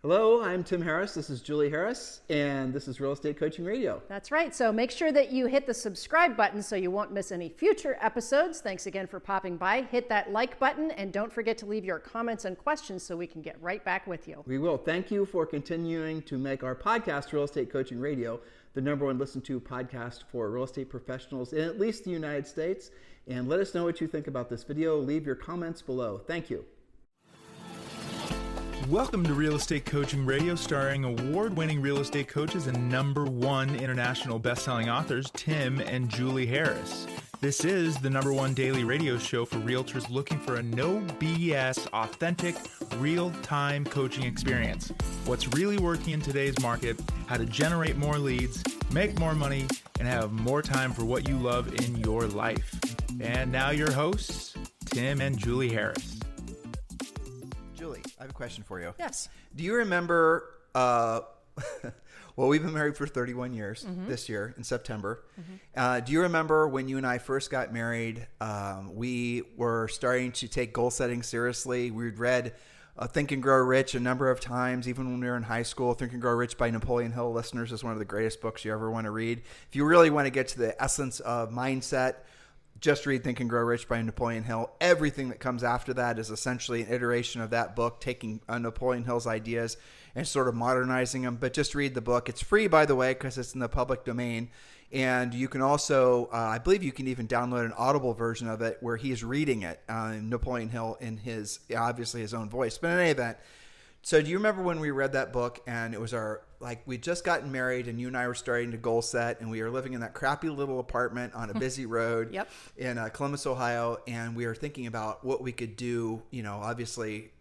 Hello, I'm Tim Harris. This is Julie Harris, and this is Real Estate Coaching Radio. That's right. So make sure that you hit the subscribe button so you won't miss any future episodes. Thanks again for popping by. Hit that like button, and don't forget to leave your comments and questions so we can get right back with you. We will. Thank you for continuing to make our podcast, Real Estate Coaching Radio, the #1 listened to podcast for real estate professionals in at least the United States. And let us know what you think about this video. Leave your comments below. Thank you. Welcome to Real Estate Coaching Radio, starring award-winning real estate coaches and #1 international best-selling authors, Tim and Julie Harris. This is the #1 daily radio show for realtors looking for a no BS, authentic, real-time coaching experience. What's really working in today's market, how to generate more leads, make more money, and have more time for what you love in your life. And now your hosts, Tim and Julie Harris. Julie, I have a question for you. Yes. Do you remember, well, we've been married for 31 years this year in September. Do you remember when you and I first got married, we were starting to take goal setting seriously? We'd read Think and Grow Rich a number of times, even when we were in high school. Think and Grow Rich by Napoleon Hill. Listeners, is one of the greatest books you ever want to read. If you really want to get to the essence of mindset, just read Think and Grow Rich by Napoleon Hill. Everything that comes after that is essentially an iteration of that book, taking Napoleon Hill's ideas and sort of modernizing them. But just read the book. It's free, by the way, because it's in the public domain. And you can also, I believe you can even download an Audible version of it where he's reading it, Napoleon Hill, in his, obviously his own voice. But in any event, so do you remember when we read that book and it was we'd just gotten married and you and I were starting to goal set and we were living in that crappy little apartment on a busy road in Columbus, Ohio. And we were thinking about what we could do, obviously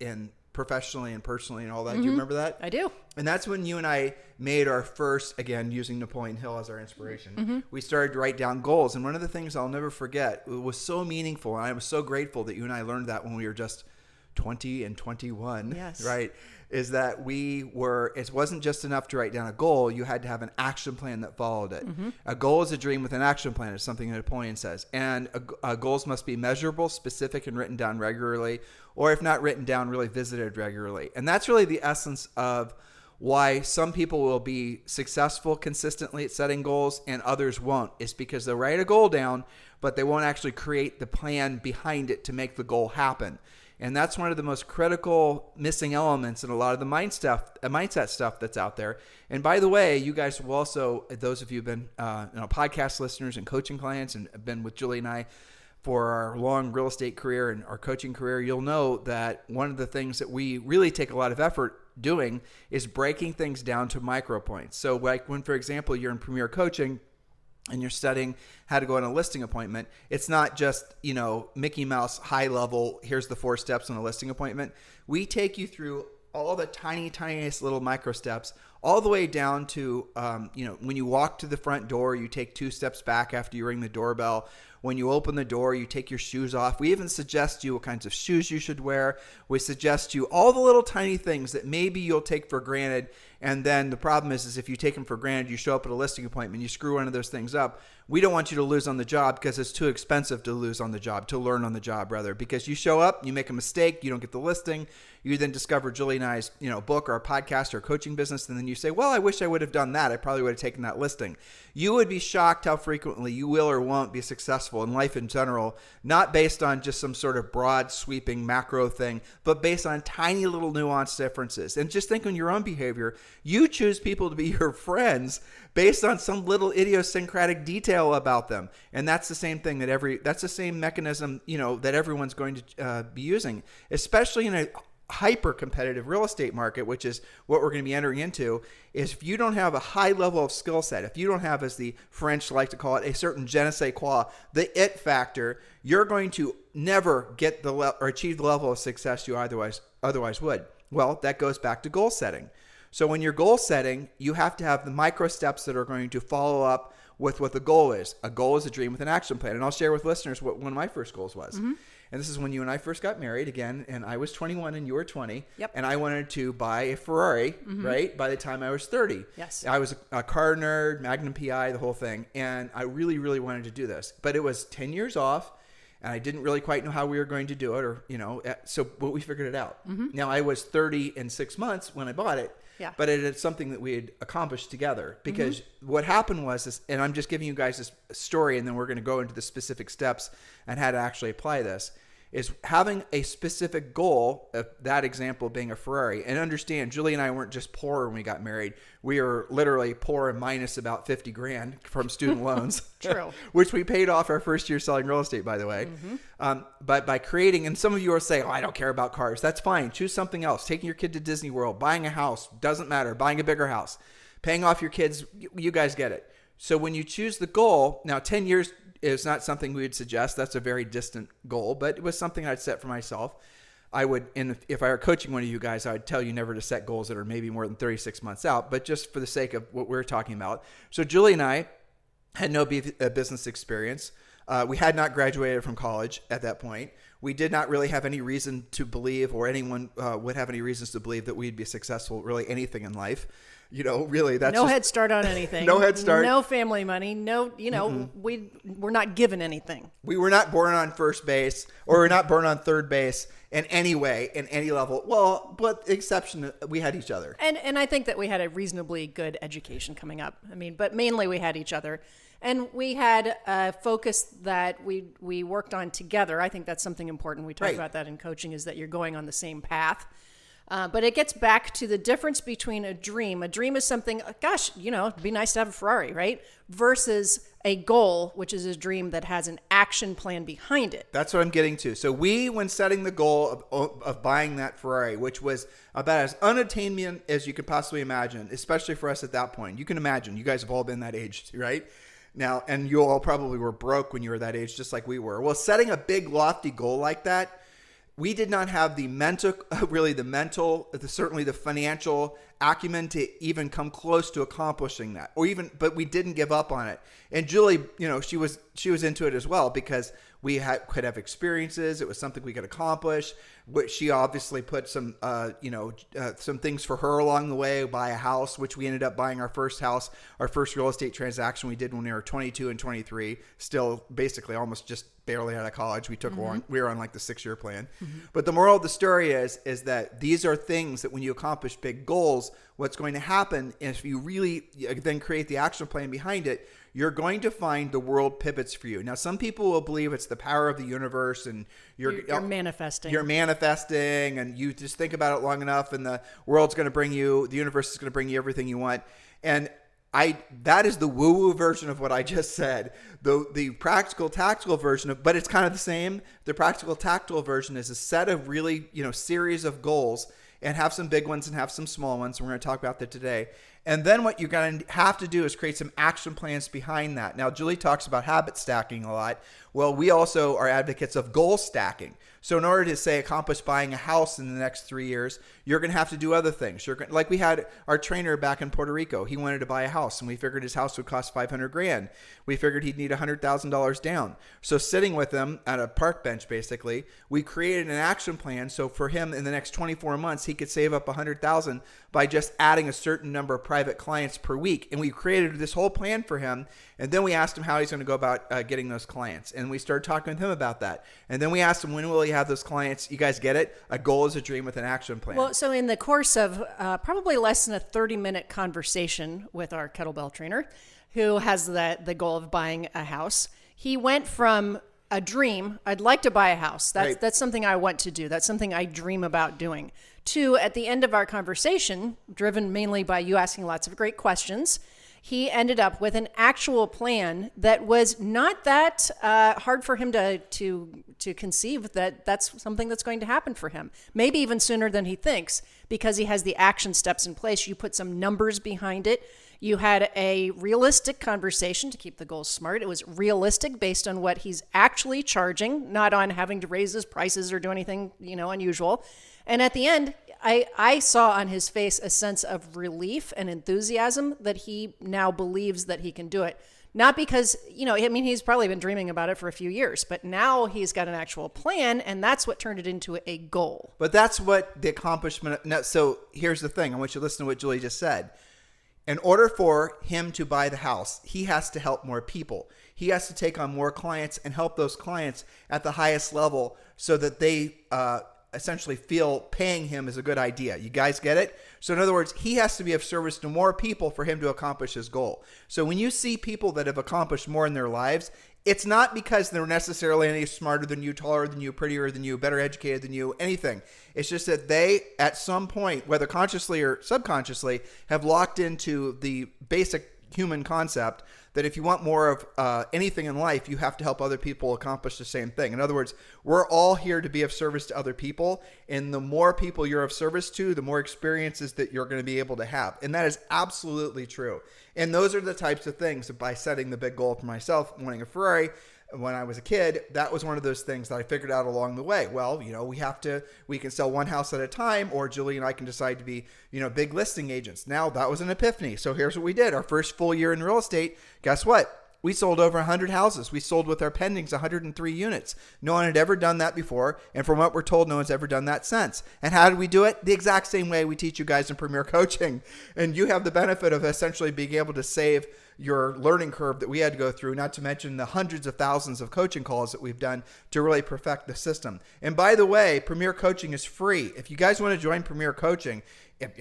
professionally and personally and all that. Do you remember that? I do. And that's when you and I made our first, again, using Napoleon Hill as our inspiration. We started to write down goals. And one of the things I'll never forget, it was so meaningful. And I was so grateful that you and I learned that when we were just 20 and 21, yes. Right? Is that it wasn't just enough to write down a goal. You had to have an action plan that followed it. A goal is a dream with an action plan, is something that Napoleon says. And goals must be measurable, specific, and written down regularly, or if not written down, really visited regularly. And that's really the essence of why some people will be successful consistently at setting goals and others won't. It's because they'll write a goal down, but they won't actually create the plan behind it to make the goal happen. And that's one of the most critical missing elements in a lot of the mindset stuff that's out there. And by the way, you guys will also, those of you who've been podcast listeners and coaching clients and have been with Julie and I for our long real estate career and our coaching career, you'll know that one of the things that we really take a lot of effort doing is breaking things down to micro points. So like when, for example, you're in Premier Coaching and you're studying how to go on a listing appointment, it's not just, Mickey Mouse high level, here's the 4 steps on a listing appointment. We take you through all the tiniest little micro steps, all the way down to, when you walk to the front door, you take 2 steps back after you ring the doorbell. When you open the door, you take your shoes off. We even suggest you what kinds of shoes you should wear. We suggest you all the little tiny things that maybe you'll take for granted. And then the problem is if you take them for granted, you show up at a listing appointment, you screw one of those things up. We don't want you to lose on the job because it's too expensive to lose on the job, to learn on the job rather, because you show up, you make a mistake, you don't get the listing. You then discover Julie and I's, book or podcast or coaching business. And then you say, well, I wish I would have done that. I probably would have taken that listing. You would be shocked how frequently you will or won't be successful in life in general, not based on just some sort of broad sweeping macro thing, but based on tiny little nuanced differences. And just think on your own behavior, you choose people to be your friends based on some little idiosyncratic detail about them. And that's the same thing that's the same mechanism, that everyone's going to be using, especially in a hyper competitive real estate market, which is what we're going to be entering into. Is if you don't have a high level of skill set, if you don't have, as the French like to call it, a certain je ne sais quoi, the it factor, you're going to never get or achieve the level of success you otherwise would. Well, that goes back to goal setting. So when you're goal setting, you have to have the micro steps that are going to follow up with what the goal is. A goal is a dream with an action plan. And I'll share with listeners what one of my first goals was. And this is when you and I first got married again, and I was 21 and you were 20. Yep. And I wanted to buy a Ferrari, right, by the time I was 30. Yes. I was a car nerd, Magnum PI, the whole thing. And I really, really wanted to do this. But it was 10 years off. and I didn't really quite know how we were going to do it, or but we figured it out. Now I was 30 in 6 months when I bought it. Yeah. But it is something that we had accomplished together, because what happened was this, and I'm just giving you guys this story, and then we're going to go into the specific steps and how to actually apply this, is having a specific goal, that example being a Ferrari. And understand, Julie and I weren't just poor when we got married. We were literally poor and minus about 50 grand from student loans. True. Which we paid off our first year selling real estate, by the way. But by creating, and some of you are saying, oh, I don't care about cars. That's fine. Choose something else. Taking your kid to Disney World, buying a house, doesn't matter. Buying a bigger house, paying off your kids. You guys get it. So when you choose the goal, now 10 years is not something we would suggest. That's a very distant goal, but it was something I'd set for myself. I would, and if I were coaching one of you guys, I would tell you never to set goals that are maybe more than 36 months out, but just for the sake of what we're talking about. So Julie and I had no business experience. We had not graduated from college at that point. We did not really have any reason to believe, or anyone would have any reasons to believe, that we'd be successful, really anything in life. Really, that's no head start on anything. No head start. No family money. No, we're not given anything. We were not born on first base, or we're not born on third base in any way, in any level. Well, but exception, we had each other. And I think that we had a reasonably good education coming up. But mainly we had each other. And we had a focus that we worked on together. I think that's something important. We talk about that in coaching, is that you're going on the same path. But it gets back to the difference between a dream. A dream is something, gosh, it'd be nice to have a Ferrari, right? Versus a goal, which is a dream that has an action plan behind it. That's what I'm getting to. So when setting the goal of buying that Ferrari, which was about as unattainable as you could possibly imagine, especially for us at that point. You can imagine, you guys have all been that age, right? Now, and you all probably were broke when you were that age, just like we were. Well, setting a big, lofty goal like that, we did not have the certainly the financial acumen to even come close to accomplishing that, but we didn't give up on it. And Julie, she was into it as well, because we could have experiences. It was something we could accomplish. Which she obviously put some things for her along the way. Buy a house, which we ended up buying our first house, our first real estate transaction we did when we were 22 and 23. Still, basically, almost just barely out of college. We took we were on like the 6-year plan. But the moral of the story is that these are things that when you accomplish big goals, what's going to happen is, if you really then create the action plan behind it, you're going to find the world pivots for you. Now, some people will believe it's the power of the universe, and you're manifesting. You're manifesting, and you just think about it long enough, and the universe is going to bring you everything you want. And that is the woo-woo version of what I just said. The practical, tactical version but it's kind of the same. The practical, tactical version is a set of really, series of goals, and have some big ones and have some small ones. We're going to talk about that today. And then what you're going to have to do is create some action plans behind that. Now, Julie talks about habit stacking a lot. Well, we also are advocates of goal stacking. So in order to, say, accomplish buying a house in the next 3 years, you're going to have to do other things. Like we had our trainer back in Puerto Rico. He wanted to buy a house, and we figured his house would cost $500 grand. We figured he'd need $100,000 down. So sitting with him at a park bench, basically, we created an action plan. So for him, in the next 24 months, he could save up $100,000 by just adding a certain number of private clients per week. And we created this whole plan for him. And then we asked him how he's going to go about getting those clients. And we started talking with him about that. And then we asked him, when will he have those clients? You guys get it? A goal is a dream with an action plan. Well, so in the course of probably less than a 30-minute conversation with our kettlebell trainer, who has the goal of buying a house, he went from a dream, I'd like to buy a house. That's something I want to do. That's something I dream about doing. To, at the end of our conversation, driven mainly by you asking lots of great questions, he ended up with an actual plan that was not that hard for him to conceive, that's something that's going to happen for him. Maybe even sooner than he thinks, because he has the action steps in place. You put some numbers behind it. You had a realistic conversation to keep the goals smart. It was realistic based on what he's actually charging, not on having to raise his prices or do anything, unusual. And at the end, I saw on his face a sense of relief and enthusiasm that he now believes that he can do it. Not because, he's probably been dreaming about it for a few years, but now he's got an actual plan, and that's what turned it into a goal. But that's what the accomplishment. Now, so here's the thing. I want you to listen to what Julie just said. In order for him to buy the house, he has to help more people. he has to take on more clients and help those clients at the highest level so that they essentially feel paying him is a good idea. You guys get it? So in other words, he has to be of service to more people for him to accomplish his goal. So when you see people that have accomplished more in their lives, it's not because they're necessarily any smarter than you, taller than you, prettier than you, better educated than you, anything. It's just that they, at some point, whether consciously or subconsciously, have locked into the basic human concept that if you want more of anything in life, you have to help other people accomplish the same thing. In other words, we're all here to be of service to other people. And the more people you're of service to, the more experiences that you're going to be able to have. And that is absolutely true. And those are the types of things that by setting the big goal for myself, wanting a Ferrari, when I was a kid, that was one of those things that I figured out along the way. Well, we can sell one house at a time, or Julie and I can decide to be, big listing agents. Now that was an epiphany. So here's what we did. Our first full year in real estate, guess what? We sold over 100 houses. We sold with our pendings 103 units. No one had ever done that before. And from what we're told, no one's ever done that since. And how did we do it? The exact same way we teach you guys in Premier Coaching. And you have the benefit of essentially being able to save your learning curve that we had to go through, not to mention the hundreds of thousands of coaching calls that we've done to really perfect the system. And by the way, Premier Coaching is free. If you guys want to join Premier Coaching,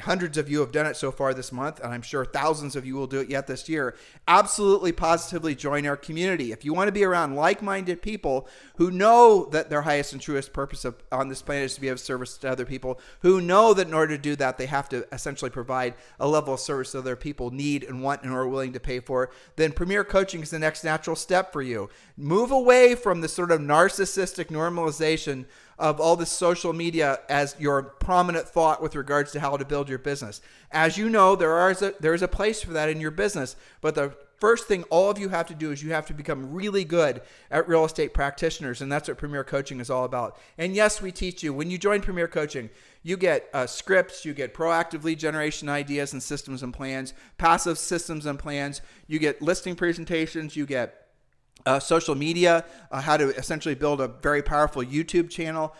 hundreds of you have done it so far this month, and I'm sure thousands of you will do it yet this year. Absolutely, positively join our community. If you want to be around like-minded people who know that their highest and truest purpose on this planet is to be of service to other people, who know that in order to do that, they have to essentially provide a level of service that other people need and want and are willing to pay for, then Premier Coaching is the next natural step for you. Move away from the sort of narcissistic normalization of all this social media as your prominent thought with regards to how to build your business. As you know, there is a place for that in your business, but the first thing all of you have to do is you have to become really good at real estate practitioners, and that's what Premier Coaching is all about. And yes, we teach you. When you join Premier Coaching, you get scripts, you get proactive lead generation ideas and systems and plans, passive systems and plans, you get listing presentations, you get social media, how to essentially build a very powerful YouTube channel.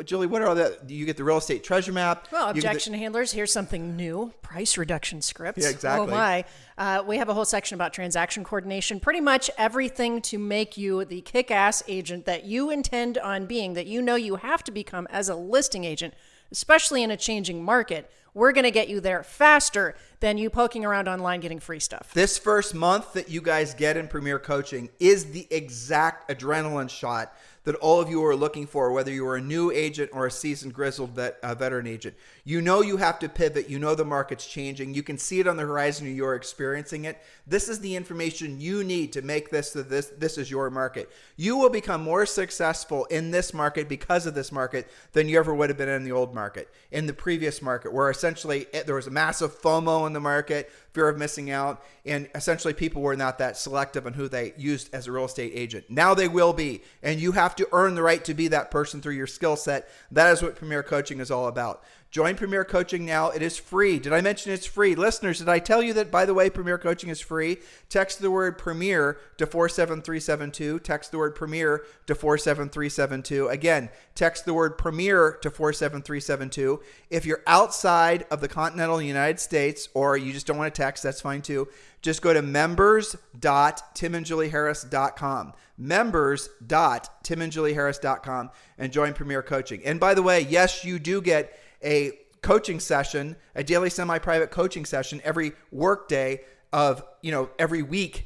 Julie, what are all that? You get the real estate treasure map. Well, objection handlers. Here's something new. Price reduction scripts. Yeah, exactly. Oh my. We have a whole section about transaction coordination. Pretty much everything to make you the kick-ass agent that you intend on being, that you know you have to become as a listing agent, especially in a changing market. We're going to get you there faster than you poking around online getting free stuff. This first month that you guys get in Premier Coaching is the exact adrenaline shot that all of you are looking for, whether you are a new agent or a seasoned, grizzled veteran agent. You know you have to pivot. You know the market's changing. You can see it on the horizon. You're experiencing it. This is the information you need to make this is your market. You will become more successful in this market because of this market than you ever would have been in the old market, in the previous market, where essentially there was a massive FOMO in the market, fear of missing out, and essentially people were not that selective on who they used as a real estate agent. Now they will be, and you have to earn the right to be that person through your skill set. That is what Premier Coaching is all about. Join Premier Coaching now. It is free. Did I mention it's free? Listeners, did I tell you that, by the way, Premier Coaching is free? Text the word Premier to 47372. Text the word Premier to 47372. Again, text the word Premier to 47372. If you're outside of the continental United States, or you just don't want to text, that's fine too. Just go to members.timandjulieharris.com. members.timandjulieharris.com and join Premier Coaching. And by the way, yes, you do get a coaching session, a daily semi-private coaching session every workday of, every week,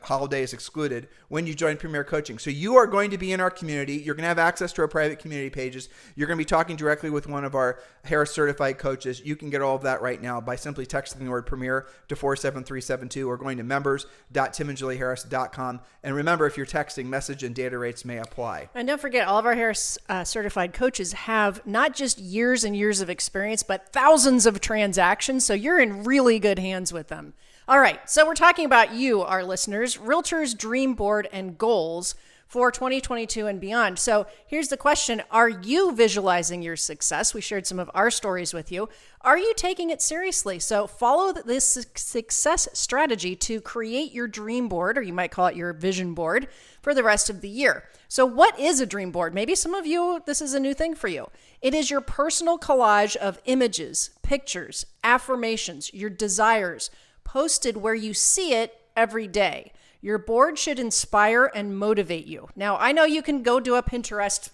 holidays excluded, when you join Premier Coaching. So you are going to be in our community. You're going to have access to our private community pages. You're going to be talking directly with one of our Harris certified coaches. You can get all of that right now by simply texting the word Premier to 47372 or going to members.timandjulieharris.com. And remember, if you're texting, message and data rates may apply. And don't forget, all of our Harris certified coaches have not just years and years of experience, but thousands of transactions. So you're in really good hands with them. All right, so we're talking about you, our listeners, realtors' dream board and goals for 2022 and beyond. So here's the question. Are you visualizing your success? We shared some of our stories with you. Are you taking it seriously? So follow this success strategy to create your dream board, or you might call it your vision board, for the rest of the year. So what is a dream board? Maybe some of you, this is a new thing for you. It is your personal collage of images, pictures, affirmations, your desires, posted where you see it every day. Your board should inspire and motivate you. Now, I know you can go do a Pinterest,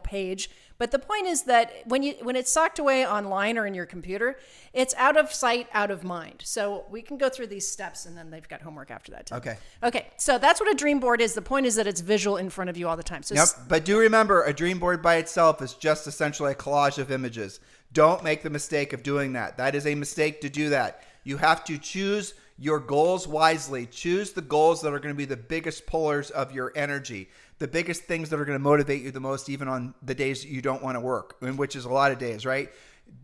page, but the point is that when it's socked away online or in your computer, it's out of sight, out of mind. So we can go through these steps, and then they've got homework after that too. Okay. So that's what a dream board is. The point is that it's visual in front of you all the time. So But do remember, a dream board by itself is just essentially a collage of images. Don't make the mistake of doing that. That is a mistake to do that. You have to choose your goals wisely. Choose the goals that are going to be the biggest pullers of your energy, the biggest things that are going to motivate you the most, even on the days that you don't want to work, which is a lot of days, right?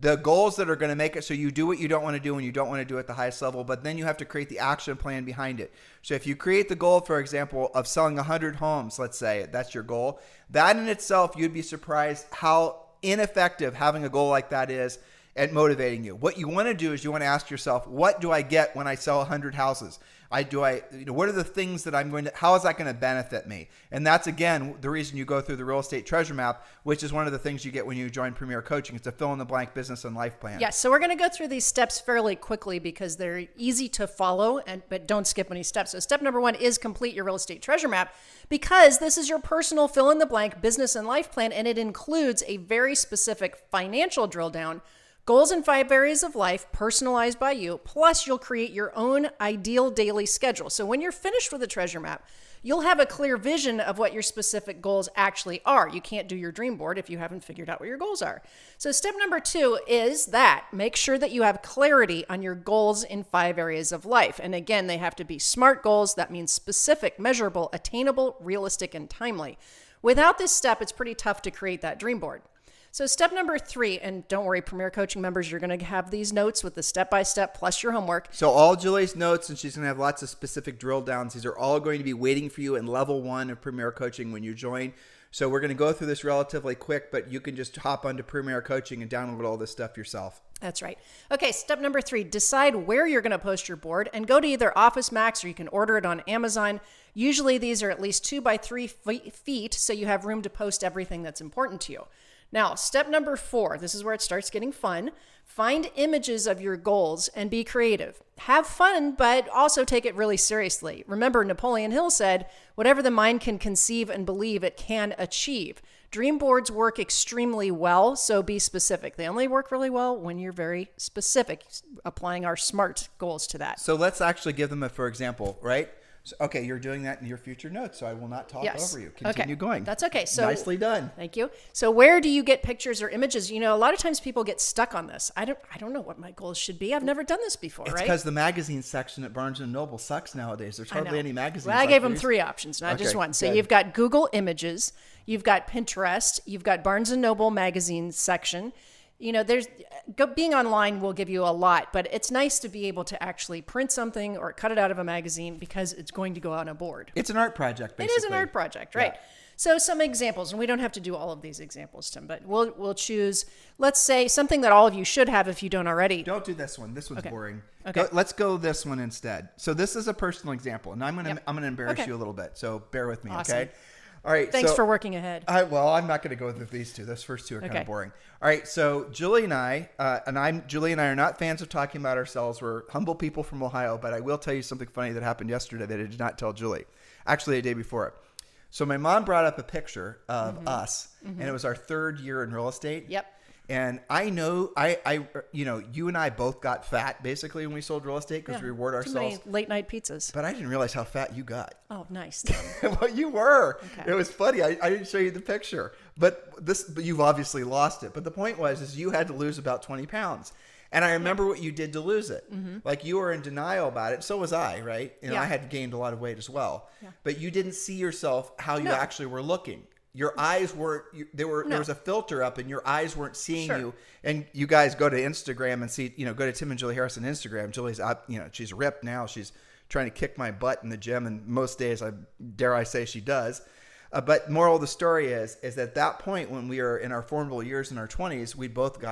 The goals that are going to make it so you do what you don't want to do when you don't want to do at the highest level, but then you have to create the action plan behind it. So if you create the goal, for example, of selling 100 homes, let's say that's your goal, that in itself, you'd be surprised how ineffective having a goal like that is at motivating you. What you want to do is you want to ask yourself, what do I get when I sell 100 houses? What are the things that how is that going to benefit me? And that's, again, the reason you go through the real estate treasure map, which is one of the things you get when you join Premier Coaching. It's a fill in the blank business and life plan. Yes. So we're going to go through these steps fairly quickly because they're easy to follow, but don't skip any steps. So step number 1 is complete your real estate treasure map, because this is your personal fill in the blank business and life plan. And it includes a very specific financial drill down, goals in 5 areas of life, personalized by you, plus you'll create your own ideal daily schedule. So when you're finished with the treasure map, you'll have a clear vision of what your specific goals actually are. You can't do your dream board if you haven't figured out what your goals are. So step number 2 is that make sure that you have clarity on your goals in 5 areas of life. And again, they have to be SMART goals. That means specific, measurable, attainable, realistic, and timely. Without this step, it's pretty tough to create that dream board. So step number 3, and don't worry, Premier Coaching members, you're going to have these notes with the step-by-step plus your homework. So all Julie's notes, and she's going to have lots of specific drill downs. These are all going to be waiting for you in level 1 of Premier Coaching when you join. So we're going to go through this relatively quick, but you can just hop onto Premier Coaching and download all this stuff yourself. That's right. Okay, step number 3, decide where you're going to post your board and go to either Office Max or you can order it on Amazon. Usually these are at least 2 by 3 feet, so you have room to post everything that's important to you. Now, step number 4, this is where it starts getting fun. Find images of your goals and be creative. Have fun, but also take it really seriously. Remember, Napoleon Hill said, whatever the mind can conceive and believe, it can achieve. Dream boards work extremely well, so be specific. They only work really well when you're very specific, applying our SMART goals to that. So let's actually give them a for example, right? So, okay, you're doing that in your future notes, so I will not talk over you. Continue going. That's okay. So nicely done. Thank you. So where do you get pictures or images? A lot of times people get stuck on this. I don't know what my goals should be. I've never done this before, It's right? because the magazine section at Barnes & Noble sucks nowadays. There's hardly any magazines. Well, I gave them 3 options, not just one. So you've got Google Images, you've got Pinterest, you've got Barnes & Noble magazine section. Being online will give you a lot, but it's nice to be able to actually print something or cut it out of a magazine because it's going to go on a board. It's an art project, basically. It is an art project, right? Yeah. So some examples, and we don't have to do all of these examples, Tim, but we'll choose, let's say, something that all of you should have if you don't already. Don't do this one. This one's boring. Okay. Let's go this one instead. So this is a personal example, and I'm gonna embarrass you a little bit. So bear with me, awesome. Okay? All right. Thanks for working ahead. I'm not going to go with these 2. Those first 2 are kind of boring. All right. So Julie and I, are not fans of talking about ourselves. We're humble people from Ohio, but I will tell you something funny that happened yesterday that I did not tell Julie. Actually, the day before it. So my mom brought up a picture of us, and it was our 3rd year in real estate. Yep. And I know, you and I both got fat basically when we sold real estate because we reward ourselves. Too many late night pizzas. But I didn't realize how fat you got. Oh, nice. Well, you were. Okay. It was funny. I didn't show you the picture, but you've obviously lost it. But the point is you had to lose about 20 pounds. And I remember what you did to lose it. Mm-hmm. Like you were in denial about it. So was I, right? And I had gained a lot of weight as well. Yeah. But you didn't see yourself how you actually were looking. Your eyes weren't, there was a filter up and your eyes weren't seeing you. And you guys go to Instagram and see, go to Tim and Julie Harris on Instagram. Julie's up, she's ripped now. She's trying to kick my butt in the gym. And most days, dare I say she does. But moral of the story is at that point when we were in our formidable years in our 20s, we both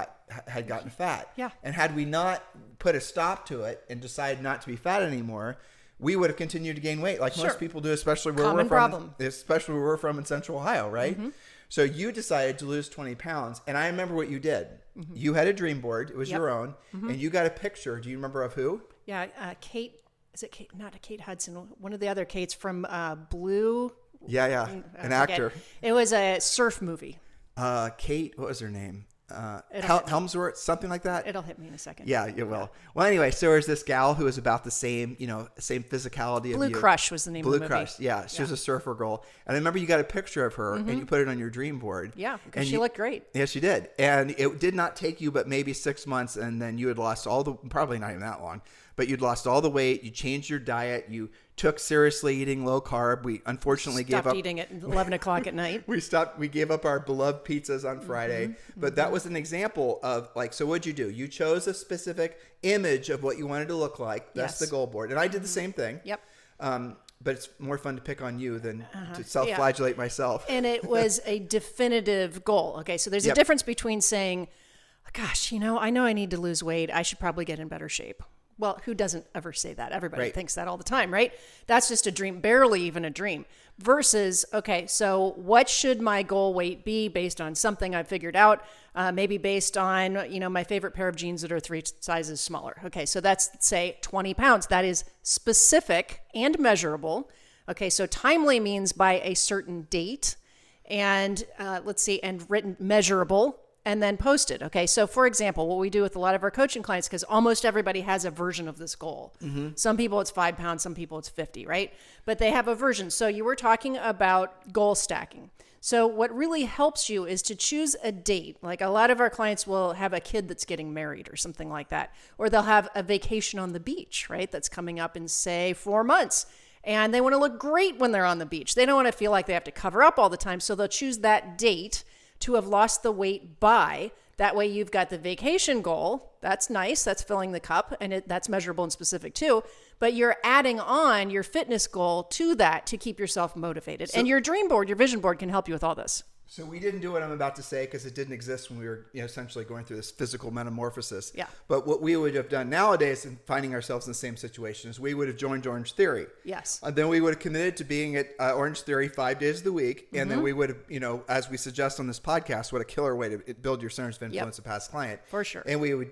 had gotten fat. Yeah. And had we not put a stop to it and decided not to be fat anymore, we would have continued to gain weight like most people do, especially where we're from. Especially where we're from in Central Ohio, right? Mm-hmm. So you decided to lose 20 pounds, and I remember what you did. You had a dream board; it was your own, and you got a picture. Do you remember of who? Yeah, Kate is it Kate, not a Kate Hudson, one of the other Kates from Blue. Yeah. An actor. It was a surf movie. Kate, what was her name? Helmsworth, something like that. It'll hit me in a second. Yeah, it will. Well, anyway, so there's this gal who was about the same, same physicality Blue of you. Crush was the name of the movie. Blue Crush, yeah. She was a surfer girl. And I remember you got a picture of her and you put it on your dream board. Yeah, because she looked great. Yeah, she did. And it did not take you but maybe 6 months, and then you had lost probably not even that long, but you'd lost all the weight. You changed your diet. You took seriously eating low carb. We unfortunately gave up. Stopped eating at 11 o'clock at night. We gave up our beloved pizzas on Friday. But that was an example of so what'd you do? You chose a specific image of what you wanted to look like. That's the goal board. And I did the same thing. Yep. But it's more fun to pick on you than to self-flagellate myself. And it was a definitive goal. Okay, so there's a difference between saying, gosh, I know I need to lose weight. I should probably get in better shape. Well, who doesn't ever say that? Everybody thinks that all the time, right? That's just a dream, barely even a dream. Versus, okay, so what should my goal weight be based on something I've figured out? Maybe based on, my favorite pair of jeans that are 3 sizes smaller. Okay, so that's, say, 20 pounds. That is specific and measurable. Okay, so timely means by a certain date. And and written measurable. And then posted. Okay. So for example, what we do with a lot of our coaching clients, because almost everybody has a version of this goal. Some people it's 5 pounds, some people it's 50, right? But they have a version. So you were talking about goal stacking. So what really helps you is to choose a date. Like a lot of our clients will have a kid that's getting married or something like that. Or they'll have a vacation on the beach, right? That's coming up in say 4 months. And they want to look great when they're on the beach. They don't want to feel like they have to cover up all the time. So they'll choose that date to have lost the weight by. That way you've got the vacation goal. That's nice. That's filling the cup. And that's measurable and specific too. But you're adding on your fitness goal to that to keep yourself motivated. And your dream board, your vision board can help you with all this. So we didn't do what I'm about to say because it didn't exist when we were essentially going through this physical metamorphosis. Yeah. But what we would have done nowadays and finding ourselves in the same situation is we would have joined Orange Theory. Yes. Then we would have committed to being at Orange Theory 5 days of the week. And then we would have, as we suggest on this podcast, what a killer way to build your centers of influence a past client. For sure. And we would,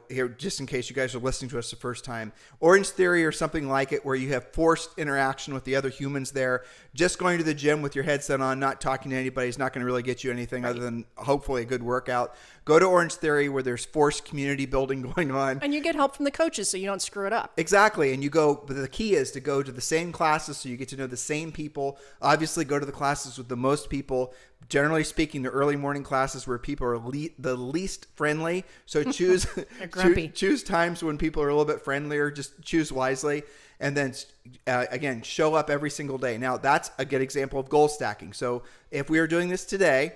here, just in case you guys are listening to us the first time, Orange Theory or something like it where you have forced interaction with the other humans there. Just going to the gym with your headset on, not talking to anybody is not going to really get you anything other than hopefully a good workout. Go to Orange Theory where there's forced community building going on. And you get help from the coaches so you don't screw it up. Exactly. And but the key is to go to the same classes so you get to know the same people. Obviously, go to the classes with the most people. Generally speaking, the early morning classes where people are the least friendly. So choose choose times when people are a little bit friendlier. Just choose wisely. And then, again, show up every single day. Now, that's a good example of goal stacking. So if we are doing this today,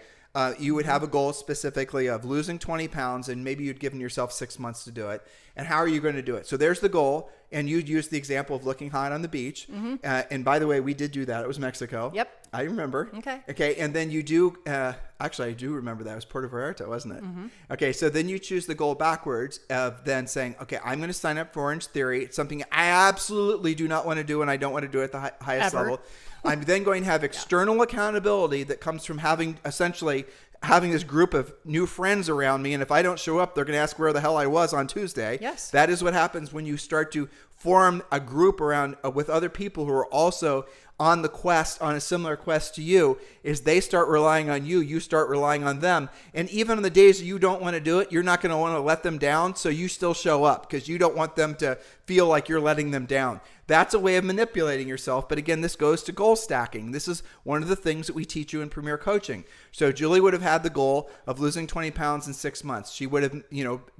you would have a goal specifically of losing 20 pounds, and maybe you'd given yourself 6 months to do it. And how are you going to do it? So there's the goal, and you'd use the example of looking hot on the beach. And by the way, we did do that. It was Mexico. Yep. I remember. Okay. And then you do, actually, I do remember that. It was Puerto Vallarta, wasn't it? Okay, so then you choose the goal backwards of then saying, okay, I'm going to sign up for Orange Theory. It's something I absolutely do not want to do, and I don't want to do it at the highest level. I'm then going to have external accountability that comes from having this group of new friends around me. And if I don't show up, they're going to ask where the hell I was on Tuesday. Yes. That is what happens when you start to form a group around with other people who are also on a similar quest to you, is they start relying on you, you start relying on them. And even on the days you don't want to do it, you're not going to want to let them down. So you still show up because you don't want them to feel like you're letting them down. That's a way of manipulating yourself. But again, this goes to goal stacking. This is one of the things that we teach you in Premier Coaching. So Julie would have had the goal of losing 20 pounds in 6 months. She would have,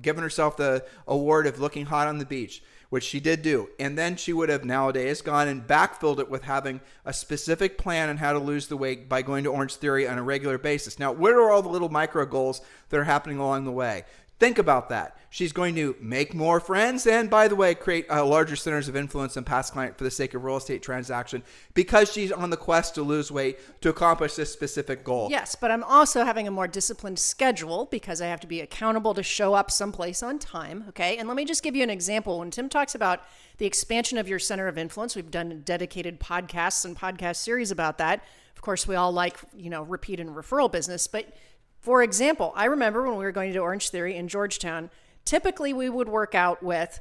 given herself the award of looking hot on the beach, which she did do. And then she would have nowadays gone and backfilled it with having a specific plan on how to lose the weight by going to Orange Theory on a regular basis. Now, what are all the little micro goals that are happening along the way? Think about that. She's going to make more friends and, by the way, create larger centers of influence and past client for the sake of real estate transaction because she's on the quest to lose weight to accomplish this specific goal. Yes, but I'm also having a more disciplined schedule because I have to be accountable to show up someplace on time, okay? And let me just give you an example. When Tim talks about the expansion of your center of influence, we've done dedicated podcasts and podcast series about that. Of course, we all like, repeat and referral business, but for example, I remember when we were going to do Orange Theory in Georgetown, typically we would work out with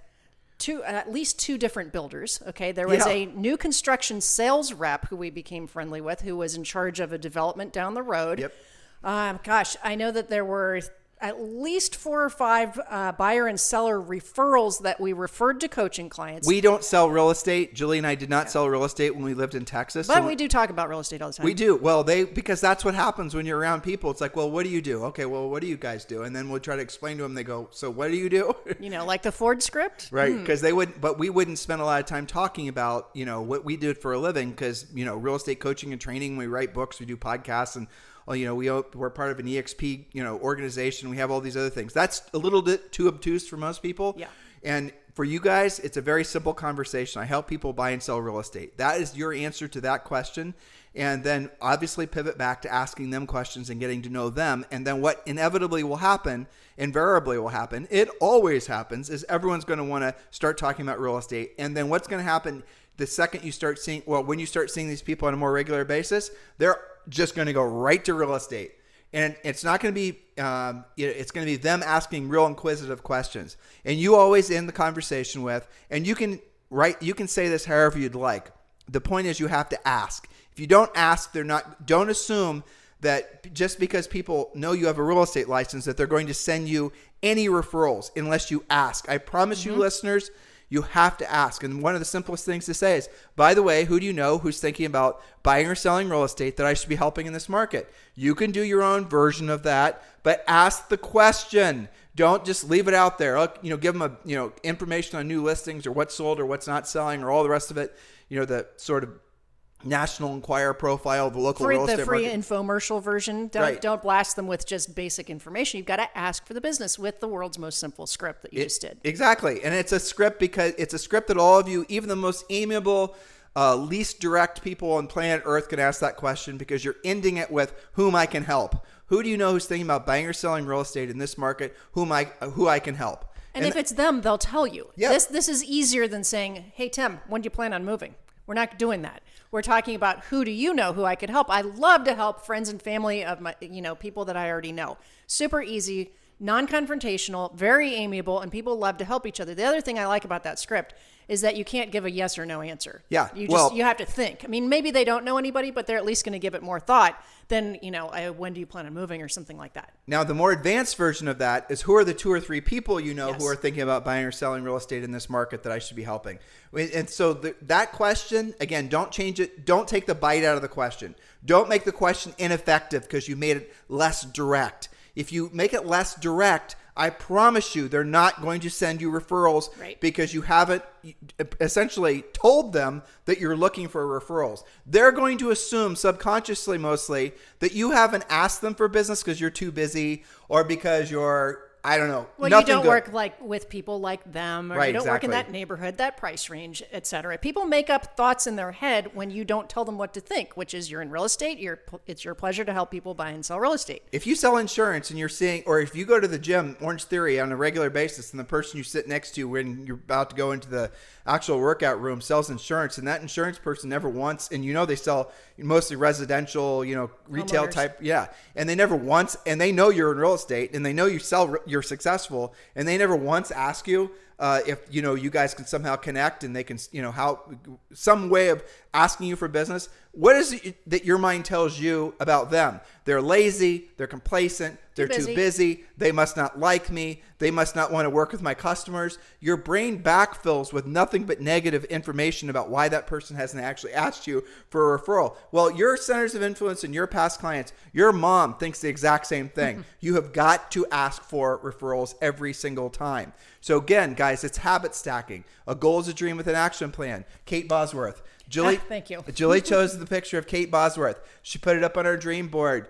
at least two different builders. Okay. There was a new construction sales rep who we became friendly with, who was in charge of a development down the road. Yep. Gosh, I know that there were at least 4 or 5 buyer and seller referrals that we referred to coaching clients. We don't sell real estate. Julie and I did not sell real estate when we lived in Texas. But we do talk about real estate all the time. We do. Well, because that's what happens when you're around people. It's like, well, what do you do? Okay, well, what do you guys do? And then we'll try to explain to them. They go, so what do you do? Like the Ford script? Right. Because we wouldn't spend a lot of time talking about, what we did for a living because, real estate coaching and training, we write books, we do podcasts, and we're part of an EXP, organization. We have all these other things. That's a little bit too obtuse for most people. Yeah. And for you guys, it's a very simple conversation. I help people buy and sell real estate. That is your answer to that question. And then obviously pivot back to asking them questions and getting to know them. And then what inevitably will happen, invariably will happen, it always happens, is everyone's going to want to start talking about real estate. And then what's going to happen the second you start seeing, when you start seeing these people on a more regular basis, they're just going to go right to real estate. And it's not going to be, it's going to be them asking real inquisitive questions. And you always end the conversation with, and you can say this however you'd like. The point is you have to ask. If you don't ask, don't assume that just because people know you have a real estate license that they're going to send you any referrals unless you ask. I promise you, listeners, you have to ask. And one of the simplest things to say is, by the way, who do you know who's thinking about buying or selling real estate that I should be helping in this market? You can do your own version of that, but ask the question. Don't just leave it out there. Give them information on new listings or what's sold or what's not selling or all the rest of it. The sort of National Enquirer profile of the local real estate the free market. Infomercial version. Don't blast them with just basic information. You've got to ask for the business with the world's most simple script that you just did. Exactly. And it's a script because it's a script that all of you, even the most amiable, least direct people on planet Earth can ask that question because you're ending it with whom I can help. Who do you know who's thinking about buying or selling real estate in this market? Who I can help? And if it's them, they'll tell you. Yeah. This is easier than saying, hey, Tim, when do you plan on moving? We're not doing that. We're talking about who do you know who I could help. I love to help friends and family of my, people that I already know. Super easy, non-confrontational, very amiable, and people love to help each other. The other thing I like about that script is that you can't give a yes or no answer. Yeah. You have to think. I mean, maybe they don't know anybody, but they're at least going to give it more thought than, when do you plan on moving or something like that. Now, the more advanced version of that is who are the 2 or 3 people Yes. who are thinking about buying or selling real estate in this market that I should be helping. And so that question, again, don't change it. Don't take the bite out of the question. Don't make the question ineffective because you made it less direct. If you make it less direct, I promise you they're not going to send you referrals because you haven't essentially told them that you're looking for referrals. They're going to assume subconsciously mostly that you haven't asked them for business because you're too busy or because you're, I don't know. Well, you don't work with people like them, or you don't work in exactly. that neighborhood, that price range, etc. People make up thoughts in their head when you don't tell them what to think, which is you're in real estate. It's your pleasure to help people buy and sell real estate. If you sell insurance and you're seeing, or if you go to the gym, Orange Theory, on a regular basis, and the person you sit next to when you're about to go into the actual workout room sells insurance, and that insurance person never once, and they sell mostly residential, retail Homeowners. type, and they never once, and they know you're in real estate, and they know you're successful, and they never once ask you if you guys can somehow connect, and they can some way of asking you for business. What is it that your mind tells you about them? They're lazy, they're complacent, they're too busy, they must not like me, they must not want to work with my customers. Your brain backfills with nothing but negative information about why that person hasn't actually asked you for a referral. Well, your centers of influence and your past clients, your mom thinks the exact same thing. You have got to ask for referrals every single time. So again, guys, it's habit stacking. A goal is a dream with an action plan. Kate Bosworth. Julie, thank you. Julie chose the picture of Kate Bosworth. She put it up on her dream board.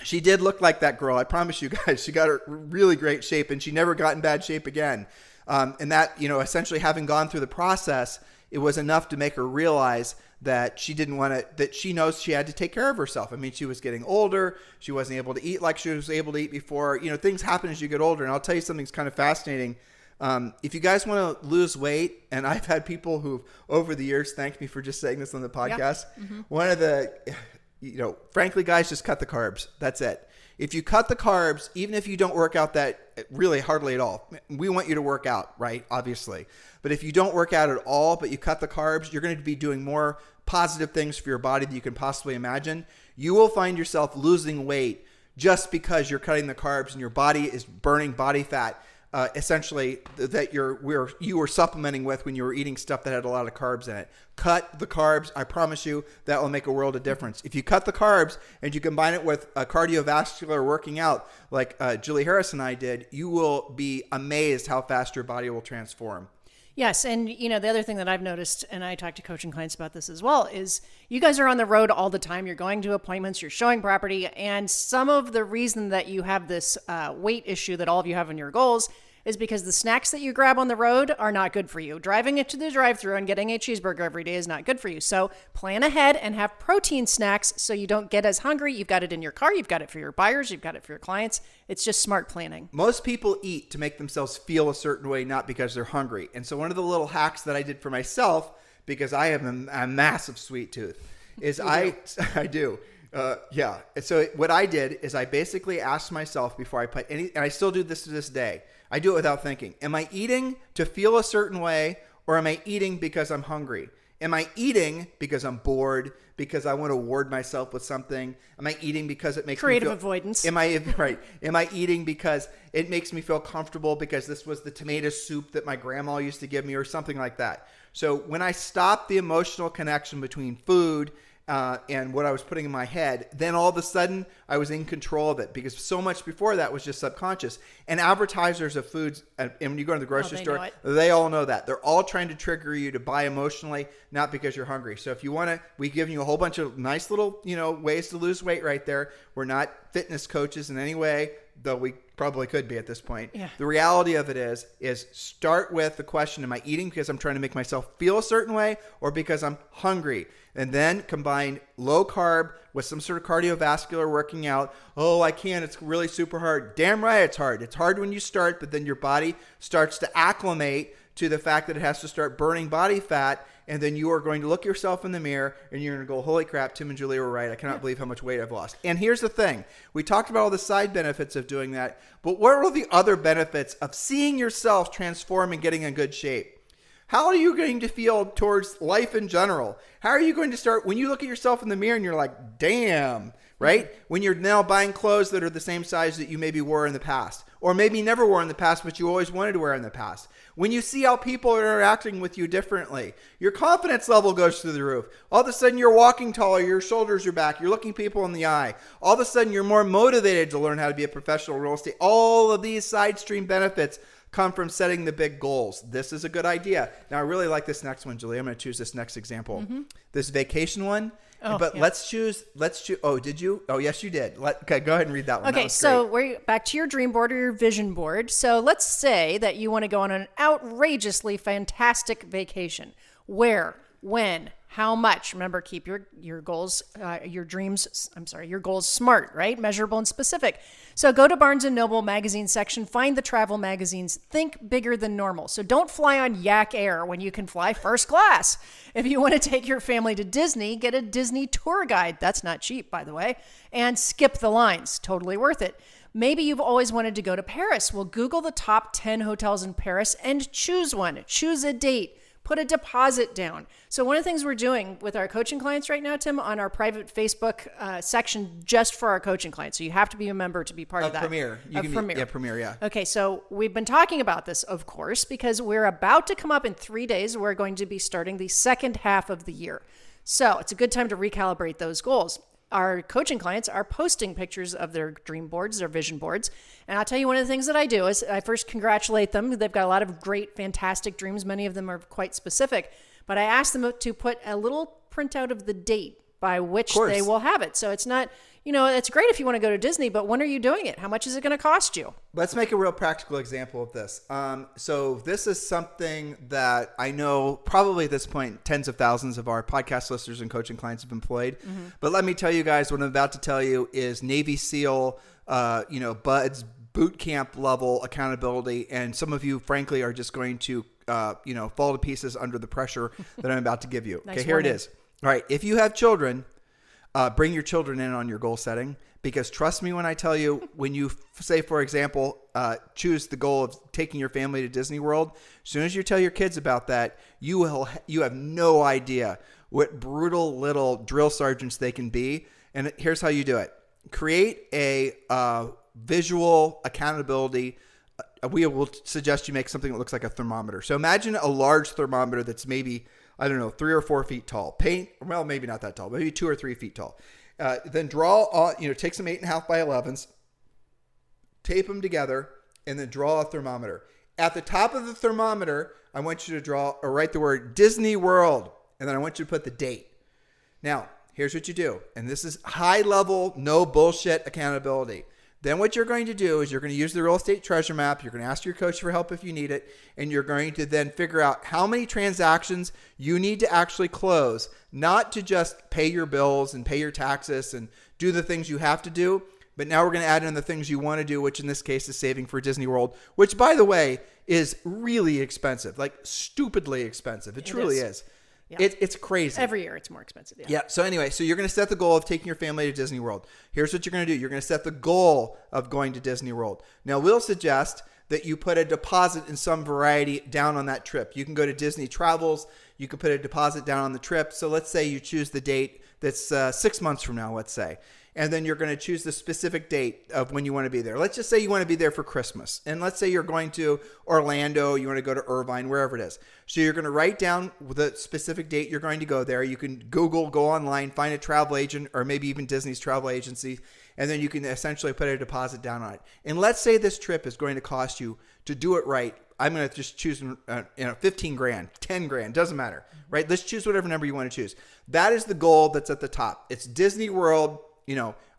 She did look like that girl. I promise you guys, she got her really great shape, and she never got in bad shape again. And that, essentially having gone through the process, it was enough to make her realize that she didn't want to, that she knows she had to take care of herself. I mean, she was getting older. She wasn't able to eat like she was able to eat before. Things happen as you get older. And I'll tell you something that's kind of fascinating. If you guys want to lose weight, and I've had people who've over the years thanked me for just saying this on the podcast. One of the, frankly, guys, just cut the carbs. That's it. If you cut the carbs, even if you don't work out that really hardly at all, we want you to work out, right? Obviously. But if you don't work out at all, but you cut the carbs, you're going to be doing more positive things for your body than you can possibly imagine. You will find yourself losing weight just because you're cutting the carbs and your body is burning body fat, essentially that you were supplementing with when you were eating stuff that had a lot of carbs in it. Cut the carbs. I promise you that will make a world of difference. If you cut the carbs and you combine it with a cardiovascular working out like Julie Harris and I did, you will be amazed how fast your body will transform. Yes. And, the other thing that I've noticed, and I talk to coaching clients about this as well, is you guys are on the road all the time. You're going to appointments, you're showing property. And some of the reason that you have this weight issue that all of you have in your goals is because the snacks that you grab on the road are not good for you. Driving it to the drive-thru and getting a cheeseburger every day is not good for you. So plan ahead and have protein snacks so you don't get as hungry. You've got it in your car. You've got it for your buyers. You've got it for your clients. It's just smart planning. Most people eat to make themselves feel a certain way, not because they're hungry. And so one of the little hacks that I did for myself, because I have a massive sweet tooth, is I do. Yeah. So what I did is I basically asked myself before I put any, and I still do this to this day, I do it without thinking. Am I eating to feel a certain way, or am I eating because I'm hungry? Am I eating because I'm bored, because I want to reward myself with something? Am I eating because it makes creative me feel, avoidance? Am I eating because it makes me feel comfortable because this was the tomato soup that my grandma used to give me, or something like that? So when I stopped the emotional connection between food and what I was putting in my head, then all of a sudden I was in control of it, because so much before that was just subconscious. And advertisers of foods, and when you go to the grocery store, they all know that. They're all trying to trigger you to buy emotionally, not because you're hungry. So if you want to, we've given you a whole bunch of nice little, ways to lose weight right there. We're not fitness coaches in any way, though we probably could be at this point. Yeah. The reality of it is start with the question, am I eating because I'm trying to make myself feel a certain way, or because I'm hungry? And then combine low carb with some sort of cardiovascular working out. Oh, I can't. It's really super hard. Damn right it's hard. It's hard when you start, but then your body starts to acclimate to the fact that it has to start burning body fat. And then you are going to look yourself in the mirror and you're going to go, holy crap, Tim and Julie were right. I cannot believe how much weight I've lost. And here's the thing. We talked about all the side benefits of doing that, but what are the other benefits of seeing yourself transform and getting in good shape? How are you going to feel towards life in general? How are you going to start when you look at yourself in the mirror and you're like, damn, right? When you're now buying clothes that are the same size that you maybe wore in the past, or maybe never wore in the past, but you always wanted to wear in the past. When you see how people are interacting with you differently, your confidence level goes through the roof. All of a sudden you're walking taller, your shoulders are back, you're looking people in the eye. All of a sudden you're more motivated to learn how to be a professional real estate. All of these side stream benefits come from setting the big goals. This is a good idea. Now, I really like this next one, Julie. I'm going to choose this next example. Mm-hmm. This vacation one. Oh, but yeah. let's choose. Oh, did you? Oh, yes, you did. Okay, go ahead and read that one. Okay, so we're back to your dream board or your vision board. So let's say that you want to go on an outrageously fantastic vacation. Where? When? How much? Remember, keep your goals, your goals smart, right? Measurable and specific. So go to Barnes & Noble magazine section, find the travel magazines, think bigger than normal. So don't fly on Yak Air when you can fly first class. If you want to take your family to Disney, get a Disney tour guide. That's not cheap, by the way. And skip the lines. Totally worth it. Maybe you've always wanted to go to Paris. Well, Google the top 10 hotels in Paris and choose one. Choose a date. Put a deposit down. So one of the things we're doing with our coaching clients right now, Tim, on our private Facebook section just for our coaching clients. So you have to be a member to be part of that. Premier. Premier. Premier, yeah. Okay, so we've been talking about this, of course, because we're about to come up in 3 days. We're going to be starting the second half of the year. So it's a good time to recalibrate those goals. Our coaching clients are posting pictures of their dream boards, their vision boards. And I'll tell you, one of the things that I do is I first congratulate them. They've got a lot of great, fantastic dreams. Many of them are quite specific. But I ask them to put a little printout of the date by which they will have it. So it's not, it's great if you want to go to Disney, but when are you doing it? How much is it going to cost you? Let's make a real practical example of this. So this is something that I know probably at this point, tens of thousands of our podcast listeners and coaching clients have employed. Mm-hmm. But let me tell you guys, what I'm about to tell you is Navy SEAL, BUD/S boot camp level accountability. And some of you, frankly, are just going to, fall to pieces under the pressure that I'm about to give you. Nice okay, here warning. it is. All right. If you have children, bring your children in on your goal setting. Because trust me when I tell you, when you say, for example, choose the goal of taking your family to Disney World, as soon as you tell your kids about that, you have no idea what brutal little drill sergeants they can be. And here's how you do it. Create a visual accountability. We will suggest you make something that looks like a thermometer. So imagine a large thermometer that's maybe, 3 or 4 feet tall. Well, maybe not that tall, maybe 2 or 3 feet tall. Then draw, take some 8.5 by 11s, tape them together, and then draw a thermometer. At the top of the thermometer, I want you to draw or write the word Disney World, and then I want you to put the date. Now, here's what you do, and this is high level, no bullshit accountability. Then what you're going to do is you're going to use the real estate treasure map. You're going to ask your coach for help if you need it. And you're going to then figure out how many transactions you need to actually close, not to just pay your bills and pay your taxes and do the things you have to do. But now we're going to add in the things you want to do, which in this case is saving for Disney World, which, by the way, is really expensive, like stupidly expensive. It truly is. Yeah. It's crazy. Every year it's more expensive. Yeah. So anyway, so you're going to set the goal of taking your family to Disney World. Here's what you're going to do. You're going to set the goal of going to Disney World. Now, we'll suggest that you put a deposit in some variety down on that trip. You can go to Disney Travels. You can put a deposit down on the trip. So let's say you choose the date that's 6 months from now, let's say. And then you're going to choose the specific date of when you want to be there. Let's just say you want to be there for Christmas. And let's say you're going to Orlando, you want to go to Irvine, wherever it is. So you're going to write down the specific date you're going to go there. You can Google, go online, find a travel agent, or maybe even Disney's travel agency. And then you can essentially put a deposit down on it. And let's say this trip is going to cost you, to do it right, I'm going to just choose 15 grand, 10 grand, doesn't matter, right? Let's choose whatever number you want to choose. That is the goal that's at the top. It's Disney World.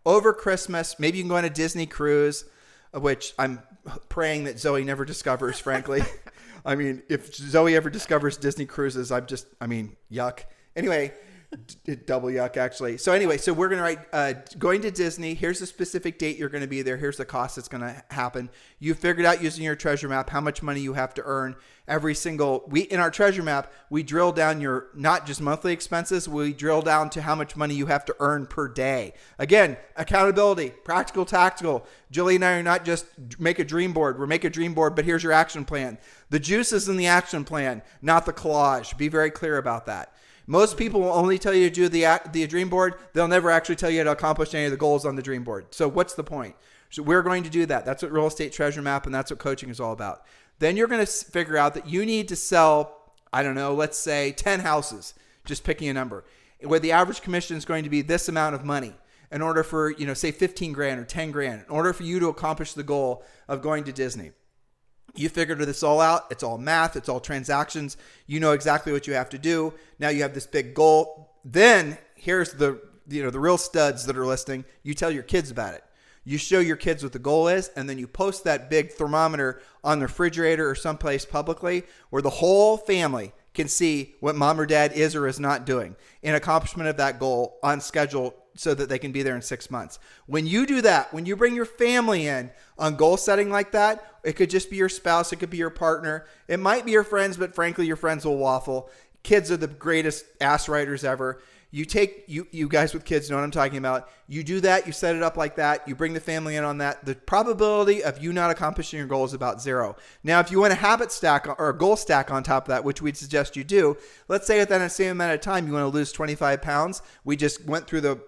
Over Christmas, maybe you can go on a Disney cruise, which I'm praying that Zoe never discovers, frankly. I mean, if Zoe ever discovers Disney cruises, yuck. Anyway, double yuck, actually. So anyway, so we're going to write going to Disney. Here's the specific date you're going to be there. Here's the cost that's going to happen. You figured out using your treasure map how much money you have to earn every single week. In our treasure map, we drill down your not just monthly expenses. We drill down to how much money you have to earn per day. Again, accountability, practical, tactical. Julie and I are not just make a dream board. We're make a dream board, but here's your action plan. The juice is in the action plan, not the collage. Be very clear about that. Most people will only tell you to do the dream board. They'll never actually tell you how to accomplish any of the goals on the dream board. So what's the point? So we're going to do that. That's what Real Estate Treasure Map, and that's what coaching is all about. Then you're going to figure out that you need to sell, let's say 10 houses, just picking a number, where the average commission is going to be this amount of money in order for, say 15 grand or 10 grand, in order for you to accomplish the goal of going to Disney. You figured this all out. It's all math. It's all transactions. You know exactly what you have to do. Now you have this big goal. Then here's the real studs that are listening. You tell your kids about it. You show your kids what the goal is, and then you post that big thermometer on the refrigerator or someplace publicly where the whole family can see what mom or dad is or is not doing in accomplishment of that goal on schedule so that they can be there in 6 months. When you do that, when you bring your family in on goal setting like that, it could just be your spouse. It could be your partner. It might be your friends, but frankly, your friends will waffle. Kids are the greatest ass writers ever. You take, you guys with kids know what I'm talking about. You do that, you set it up like that, you bring the family in on that. The probability of you not accomplishing your goal is about 0. Now, if you want a habit stack or a goal stack on top of that, which we'd suggest you do, let's say within the same amount of time, you want to lose 25 pounds. We just went through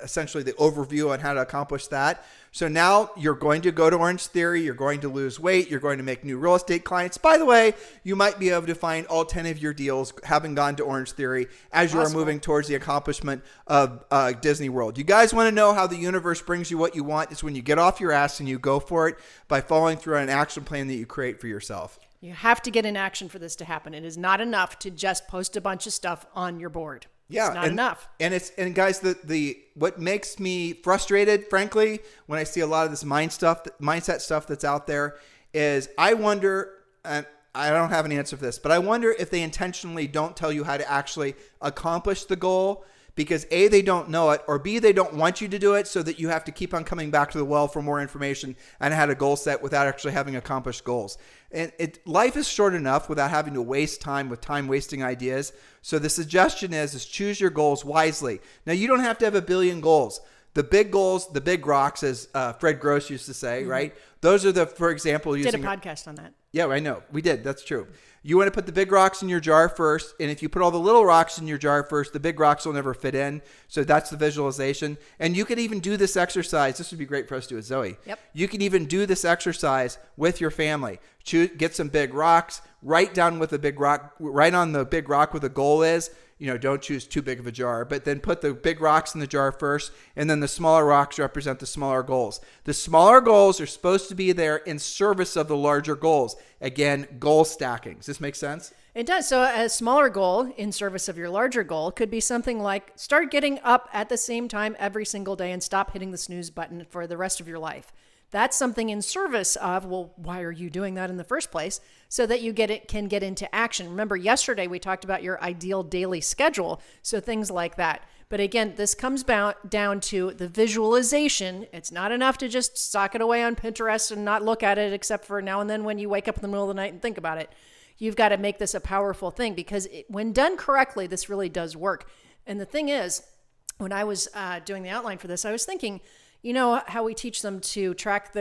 essentially the overview on how to accomplish that. So now you're going to go to Orange Theory. You're going to lose weight. You're going to make new real estate clients. By the way, you might be able to find all 10 of your deals having gone to Orange Theory as you are moving towards the accomplishment of Disney World. You guys want to know how the universe brings you what you want? It's when you get off your ass and you go for it by following through on an action plan that you create for yourself. You have to get in action for this to happen. It is not enough to just post a bunch of stuff on your board. Yeah, it's not enough. And guys, the what makes me frustrated, frankly, when I see a lot of this mindset stuff that's out there, is I wonder, and I don't have an answer for this, but I wonder if they intentionally don't tell you how to actually accomplish the goal because A, they don't know it, or B, they don't want you to do it so that you have to keep on coming back to the well for more information and how to goal set without actually having accomplished goals. And life is short enough without having to waste time with time-wasting ideas. So the suggestion is choose your goals wisely. Now, you don't have to have a billion goals. The big goals, the big rocks, as Fred Gross used to say, right? Those are for example, Did a podcast on that. Yeah, I know. We did. That's true. You want to put the big rocks in your jar first. And if you put all the little rocks in your jar first, the big rocks will never fit in. So that's the visualization. And you could even do this exercise. This would be great for us to do with Zoe. Yep. You can even do this exercise with your family. Get some big rocks. Write down what the big rock, write on the big rock what the goal is. Don't choose too big of a jar, but then put the big rocks in the jar first, and then the smaller rocks represent the smaller goals. The smaller goals are supposed to be there in service of the larger goals. Again, goal stacking. Does this make sense? It does. So a smaller goal in service of your larger goal could be something like start getting up at the same time every single day and stop hitting the snooze button for the rest of your life. That's something in service of, well, why are you doing that in the first place? So that you can get into action. Remember, yesterday we talked about your ideal daily schedule. So things like that. But again, this comes down to the visualization. It's not enough to just sock it away on Pinterest and not look at it except for now and then when you wake up in the middle of the night and think about it. You've got to make this a powerful thing because when done correctly, this really does work. And the thing is, when I was doing the outline for this, I was thinking, you know how we teach them to track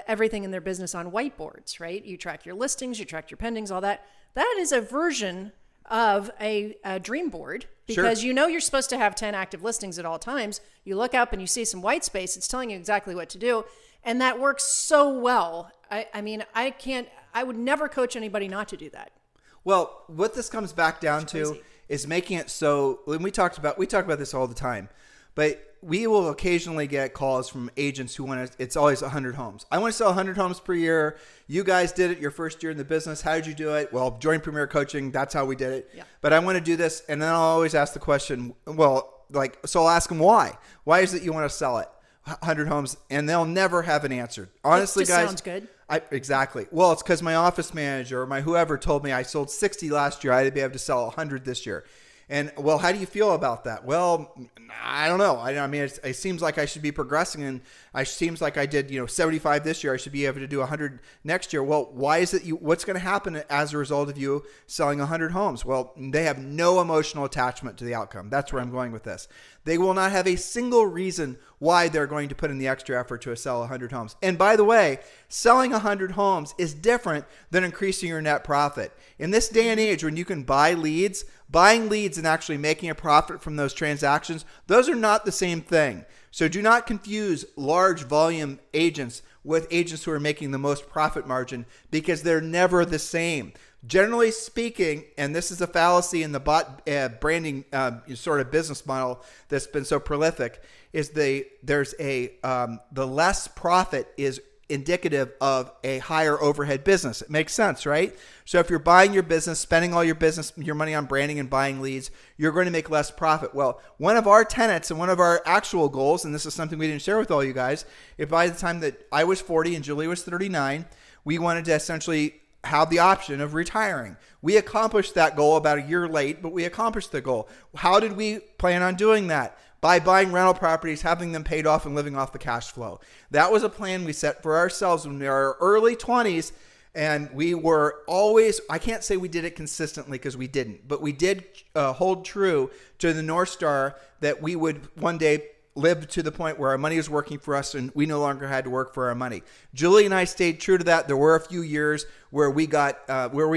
everything in their business on whiteboards, right? You track your listings, you track your pendings, all that. That is a version of a dream board because you're supposed to have 10 active listings at all times. You look up and you see some white space. It's telling you exactly what to do. And that works so well. I would never coach anybody not to do that. Well, what this comes back down to is making it so, when we talk about this all the time, but we will occasionally get calls from agents who want to, it's always 100 homes. I want to sell 100 homes per year. You guys did it your first year in the business. How did you do it? Well, join Premier Coaching. That's how we did it. Yeah. But I want to do this. And then I'll always ask the question, so I'll ask them why. Why is it you want to sell it? 100 homes, and they'll never have an answer. Honestly, guys. Sounds good. Exactly. Well, it's because my office manager or my whoever told me I sold 60 last year. I had to be able to sell 100 this year. And well, how do you feel about that? Well, I don't know. I mean, it seems like I should be progressing, and it seems like I did, 75 this year. I should be able to do 100 next year. Well, why is it what's going to happen as a result of you selling 100 homes? Well, they have no emotional attachment to the outcome. That's where I'm going with this. They will not have a single reason why they're going to put in the extra effort to sell 100 homes. And by the way, selling 100 homes is different than increasing your net profit. In this day and age, when you can buy leads, buying leads and actually making a profit from those transactions, those are not the same thing. So do not confuse large volume agents with agents who are making the most profit margin because they're never the same. Generally speaking, and this is a fallacy in the bot branding sort of business model that's been so prolific, is the less profit is indicative of a higher overhead business. It makes sense, right? So if you're buying your business, spending all your money on branding and buying leads, you're going to make less profit. Well, one of our tenets and one of our actual goals, and this is something we didn't share with all you guys, if by the time that I was 40 and Julie was 39, we wanted to essentially have the option of retiring. We accomplished that goal about a year late, but we accomplished the goal. How did we plan on doing that? By buying rental properties, having them paid off, and living off the cash flow. That was a plan we set for ourselves when we were in our early 20s, and we were always, I can't say we did it consistently because we didn't, but we did hold true to the North Star that we would one day live to the point where our money was working for us and we no longer had to work for our money. Julie and I stayed true to that. There were a few years where we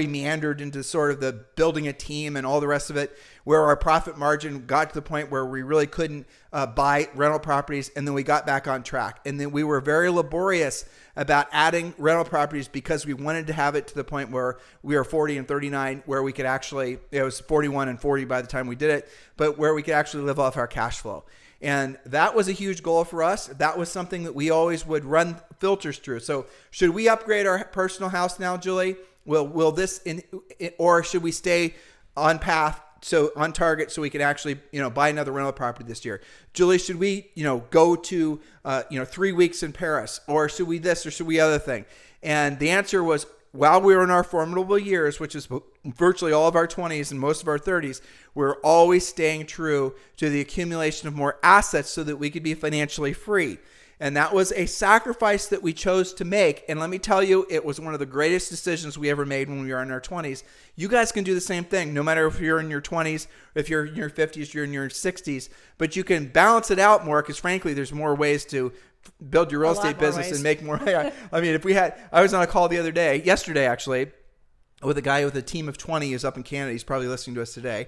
meandered into sort of the building a team and all the rest of it, where our profit margin got to the point where we really couldn't buy rental properties, and then we got back on track. And then we were very laborious about adding rental properties because we wanted to have it to the point where we were 40 and 39, where we could actually, it was 41 and 40 by the time we did it, but where we could actually live off our cash flow. And that was a huge goal for us. That was something that we always would run filters through. So should we upgrade our personal house now, Julie? Will this, or should we stay on path, so on target, so we can actually, buy another rental property this year? Julie, should we, go to, 3 weeks in Paris, or should we this, or should we other thing? And the answer was, while we were in our formidable years, which is virtually all of our 20s and most of our 30s, we're always staying true to the accumulation of more assets so that we could be financially free. And that was a sacrifice that we chose to make. And let me tell you, it was one of the greatest decisions we ever made when we were in our 20s. You guys can do the same thing, no matter if you're in your 20s, if you're in your 50s, you're in your 60s. But you can balance it out more because, frankly, there's more ways to build your real estate business and make more. I mean, I was on a call yesterday actually, with a guy with a team of 20 who's up in Canada. He's probably listening to us today.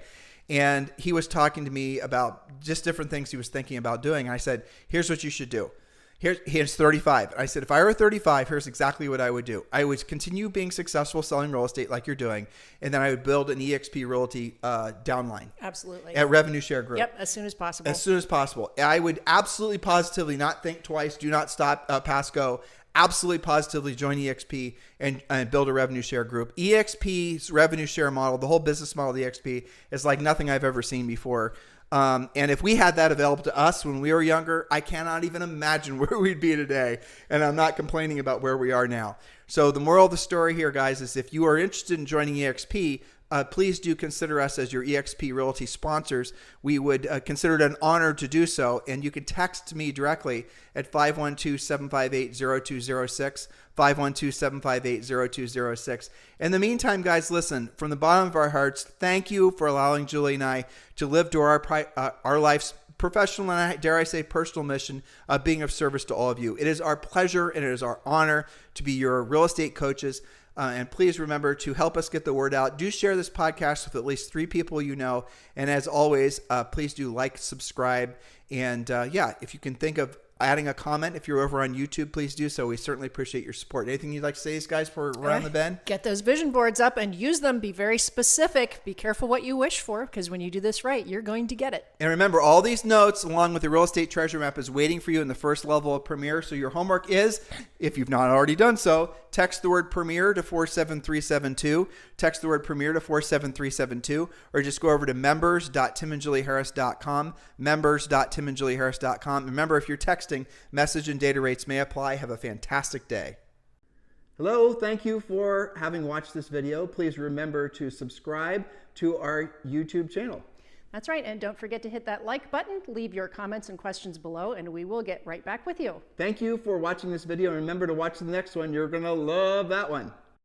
And he was talking to me about just different things he was thinking about doing. And I said, here's what you should do. He's 35. I said, if I were 35, here's exactly what I would do. I would continue being successful selling real estate like you're doing, and then I would build an EXP Realty downline. Absolutely. At Revenue Share Group. Yep, as soon as possible. As soon as possible. I would absolutely positively not think twice, do not stop, pass go. Absolutely positively join EXP and build a revenue share group. EXP's revenue share model, the whole business model of EXP, is like nothing I've ever seen before. And if we had that available to us when we were younger, I cannot even imagine where we'd be today. And I'm not complaining about where we are now. So the moral of the story here, guys, is if you are interested in joining EXP, please do consider us as your EXP Realty sponsors. We would consider it an honor to do so. And you can text me directly at 512-758-0206, 512-758-0206. In the meantime, guys, listen, from the bottom of our hearts, thank you for allowing Julie and I to live to our life's professional and, dare I say, personal mission of being of service to all of you. It is our pleasure and it is our honor to be your real estate coaches. And please remember to help us get the word out. Do share this podcast with at least 3 people you know. And as always, please do like, subscribe. And if you can think of adding a comment, if you're over on YouTube, please do so. We certainly appreciate your support. Anything you'd like to say, guys, before we're on the bend? Get those vision boards up and use them. Be very specific. Be careful what you wish for, because when you do this right, you're going to get it. And remember, all these notes, along with the real estate treasure map, is waiting for you in the first level of Premier. So your homework is, if you've not already done so, text the word Premier to 47372. Text the word Premier to 47372, or just go over to members.timandjulieharris.com, members.timandjulieharris.com. Remember, if you're texting, message and data rates may apply. Have a fantastic day. Hello, thank you for having watched this video. Please remember to subscribe to our YouTube channel. That's right, and don't forget to hit that like button, leave your comments and questions below, and we will get right back with you. Thank you for watching this video, and remember to watch the next one. You're going to love that one.